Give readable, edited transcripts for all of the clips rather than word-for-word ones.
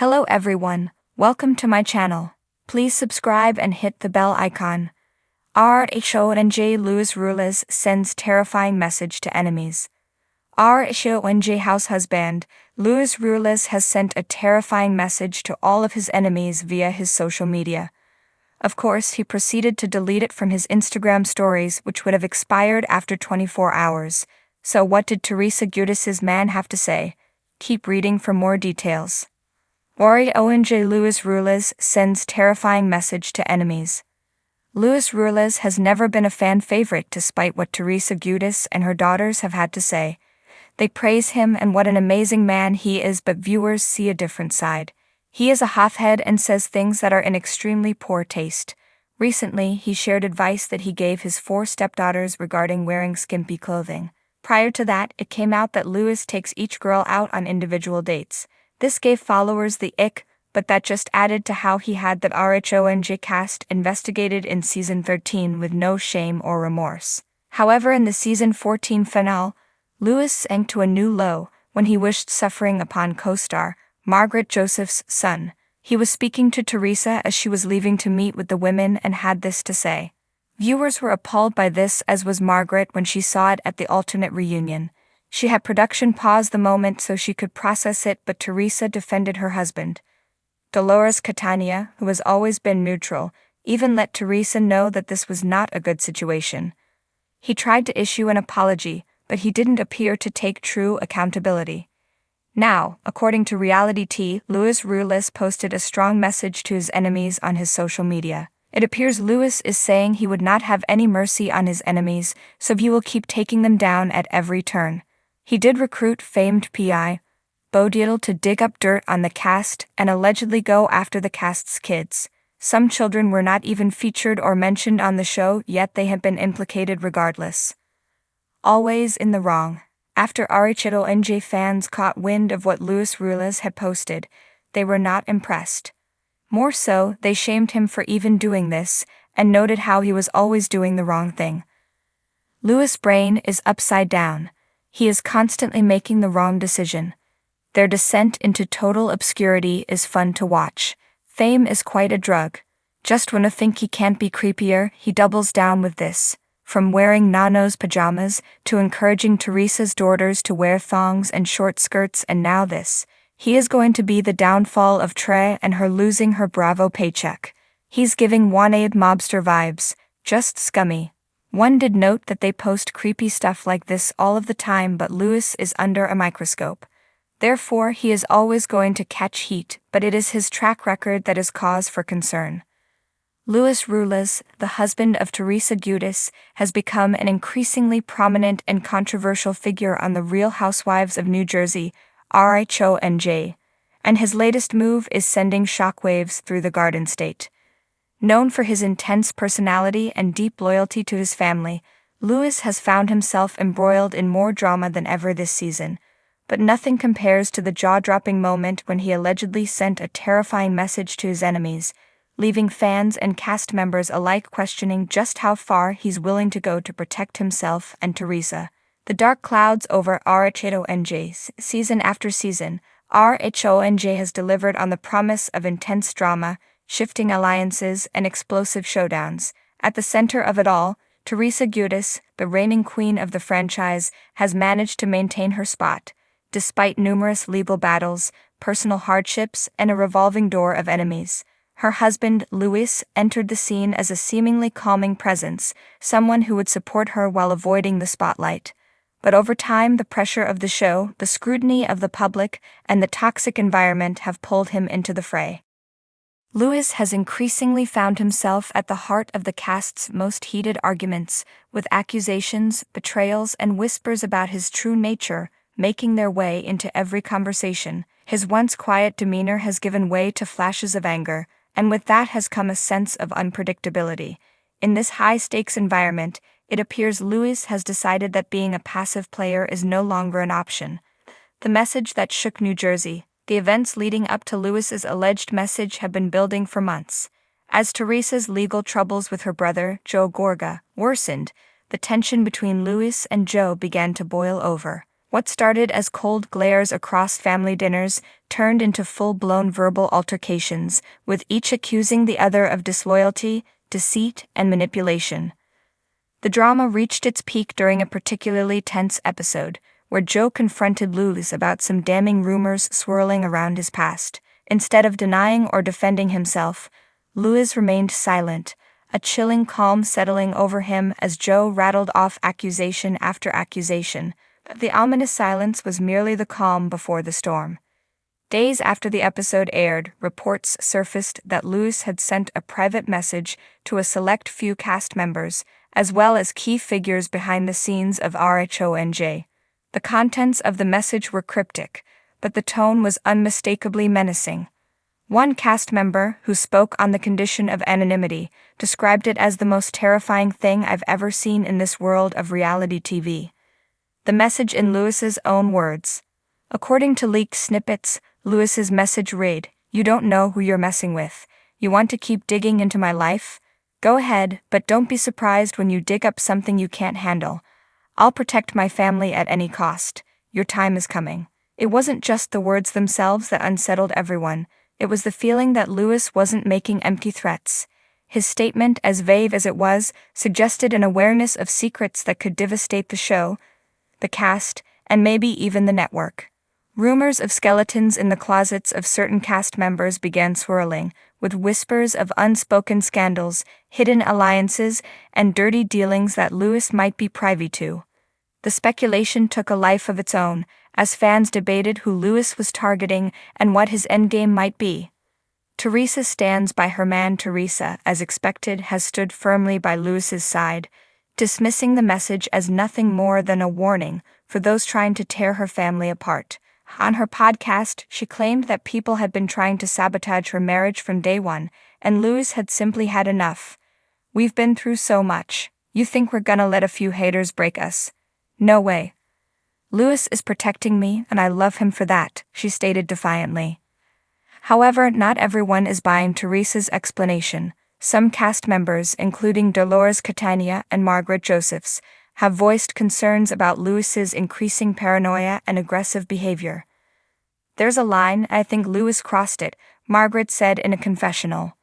Hello everyone, welcome to my channel. Please subscribe and hit the bell icon. RHONJ Ruelas sends terrifying message to enemies. RHONJ house husband, Ruelas has sent a terrifying message to all of his enemies via his social media. Of course, he proceeded to delete it from his Instagram stories, which would have expired after 24 hours. So what did Teresa Giudice's man have to say? Keep reading for more details. RHONJ Ruelas sends terrifying message to enemies. Ruelas has never been a fan favorite despite what Teresa Giudice and her daughters have had to say. They praise him and what an amazing man he is, but viewers see a different side. He is a hothead and says things that are in extremely poor taste. Recently, he shared advice that he gave his 4 stepdaughters regarding wearing skimpy clothing. Prior to that, it came out that Lewis takes each girl out on individual dates. This gave followers the ick, but that just added to how he had the RHONJ cast investigated in season 13 with no shame or remorse. However, in the season 14 finale, Lewis sank to a new low when he wished suffering upon co-star Margaret Joseph's son. He was speaking to Teresa as she was leaving to meet with the women and had this to say. Viewers were appalled by this, as was Margaret when she saw it at the alternate reunion. She had production pause the moment so she could process it, but Teresa defended her husband. Dolores Catania, who has always been neutral, even let Teresa know that this was not a good situation. He tried to issue an apology, but he didn't appear to take true accountability. Now, according to Reality T, Ruelas posted a strong message to his enemies on his social media. It appears Lewis is saying he would not have any mercy on his enemies, so he will keep taking them down at every turn. He did recruit famed PI Bo Dietl to dig up dirt on the cast and allegedly go after the cast's kids. Some children were not even featured or mentioned on the show, yet they have been implicated regardless. Always in the wrong. After RHONJ fans caught wind of what Ruelas had posted, they were not impressed. More so, they shamed him for even doing this, and noted how he was always doing the wrong thing. Lewis' brain is upside down. He is constantly making the wrong decision. Their descent into total obscurity is fun to watch. Fame is quite a drug. Just when I think he can't be creepier, he doubles down with this. From wearing Nano's pajamas, to encouraging Teresa's daughters to wear thongs and short skirts, and now this. He is going to be the downfall of Trey and her losing her Bravo paycheck. He's giving wanted mobster vibes, just scummy. One did note that they post creepy stuff like this all of the time, but Lewis is under a microscope. Therefore, he is always going to catch heat, but it is his track record that is cause for concern. Ruelas, the husband of Teresa Giudice, has become an increasingly prominent and controversial figure on the Real Housewives of New Jersey, RHONJ, and his latest move is sending shockwaves through the Garden State. Known for his intense personality and deep loyalty to his family, Lewis has found himself embroiled in more drama than ever this season, but nothing compares to the jaw-dropping moment when he allegedly sent a terrifying message to his enemies, leaving fans and cast members alike questioning just how far he's willing to go to protect himself and Teresa. The dark clouds over RHONJ. Season after season, RHONJ has delivered on the promise of intense drama, shifting alliances, and explosive showdowns. At the center of it all, Teresa Giudice, the reigning queen of the franchise, has managed to maintain her spot, despite numerous legal battles, personal hardships, and a revolving door of enemies. Her husband, Lewis, entered the scene as a seemingly calming presence, someone who would support her while avoiding the spotlight. But over time, the pressure of the show, the scrutiny of the public, and the toxic environment have pulled him into the fray. Lewis has increasingly found himself at the heart of the cast's most heated arguments, with accusations, betrayals, and whispers about his true nature making their way into every conversation. His once quiet demeanor has given way to flashes of anger, and with that has come a sense of unpredictability. In this high-stakes environment, it appears Lewis has decided that being a passive player is no longer an option. The message that shook New Jersey. The events leading up to Lewis's alleged message have been building for months. As Teresa's legal troubles with her brother, Joe Gorga, worsened, the tension between Lewis and Joe began to boil over. What started as cold glares across family dinners turned into full-blown verbal altercations, with each accusing the other of disloyalty, deceit, and manipulation. The drama reached its peak during a particularly tense episode, where Joe confronted Luz about some damning rumors swirling around his past. Instead of denying or defending himself, Luz remained silent, a chilling calm settling over him as Joe rattled off accusation after accusation. But the ominous silence was merely the calm before the storm. Days after the episode aired, reports surfaced that Luz had sent a private message to a select few cast members, as well as key figures behind the scenes of RHONJ. The contents of the message were cryptic, but the tone was unmistakably menacing. One cast member, who spoke on the condition of anonymity, described it as the most terrifying thing I've ever seen in this world of reality TV. The message in Lewis's own words. According to leaked snippets, Lewis's message read, "You don't know who you're messing with. You want to keep digging into my life? Go ahead, but don't be surprised when you dig up something you can't handle. I'll protect my family at any cost. Your time is coming." It wasn't just the words themselves that unsettled everyone. It was the feeling that Lewis wasn't making empty threats. His statement, as vague as it was, suggested an awareness of secrets that could devastate the show, the cast, and maybe even the network. Rumors of skeletons in the closets of certain cast members began swirling, with whispers of unspoken scandals, hidden alliances, and dirty dealings that Lewis might be privy to. The speculation took a life of its own, as fans debated who Lewis was targeting and what his endgame might be. Teresa stands by her man. Teresa, as expected, has stood firmly by Lewis's side, dismissing the message as nothing more than a warning for those trying to tear her family apart. On her podcast, she claimed that people had been trying to sabotage her marriage from day one, and Lewis had simply had enough. "We've been through so much. You think we're gonna let a few haters break us? No way. Lewis is protecting me, and I love him for that," she stated defiantly. However, not everyone is buying Teresa's explanation. Some cast members, including Dolores Catania and Margaret Josephs, have voiced concerns about Lewis's increasing paranoia and aggressive behavior. "There's a line, I think Lewis crossed it," Margaret said in a confessional.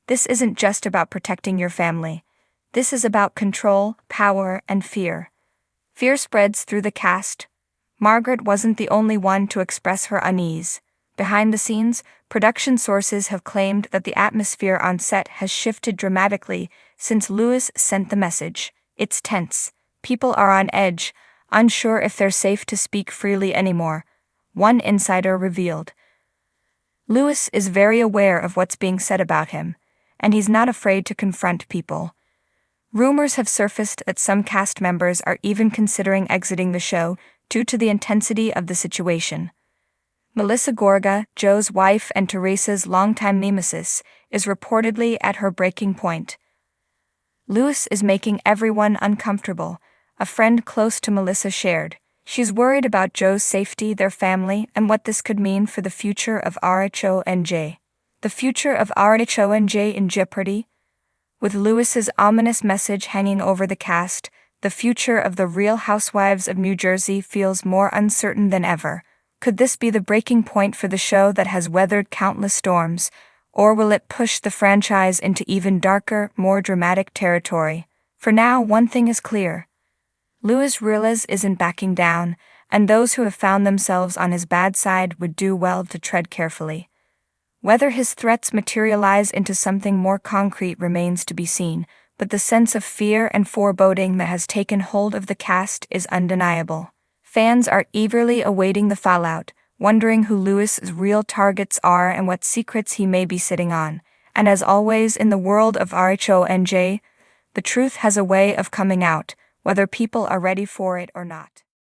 "This isn't just about protecting your family. This is about control, power, and fear." Fear spreads through the cast. Margaret wasn't the only one to express her unease. Behind the scenes, production sources have claimed that the atmosphere on set has shifted dramatically since Lewis sent the message. It's tense. People are on edge, unsure if they're safe to speak freely anymore, one insider revealed. Lewis is very aware of what's being said about him, and he's not afraid to confront people. Rumors have surfaced that some cast members are even considering exiting the show due to the intensity of the situation. Melissa Gorga, Joe's wife and Teresa's longtime nemesis, is reportedly at her breaking point. "Lewis is making everyone uncomfortable," a friend close to Melissa shared. She's worried about Joe's safety, their family, and what this could mean for the future of RHONJ. The future of RHONJ in jeopardy? With Lewis's ominous message hanging over the cast, the future of the Real Housewives of New Jersey feels more uncertain than ever. Could this be the breaking point for the show that has weathered countless storms, or will it push the franchise into even darker, more dramatic territory? For now, one thing is clear. Ruelas isn't backing down, and those who have found themselves on his bad side would do well to tread carefully. Whether his threats materialize into something more concrete remains to be seen, but the sense of fear and foreboding that has taken hold of the cast is undeniable. Fans are eagerly awaiting the fallout, wondering who Lewis's real targets are and what secrets he may be sitting on. And as always in the world of RHONJ, the truth has a way of coming out, whether people are ready for it or not.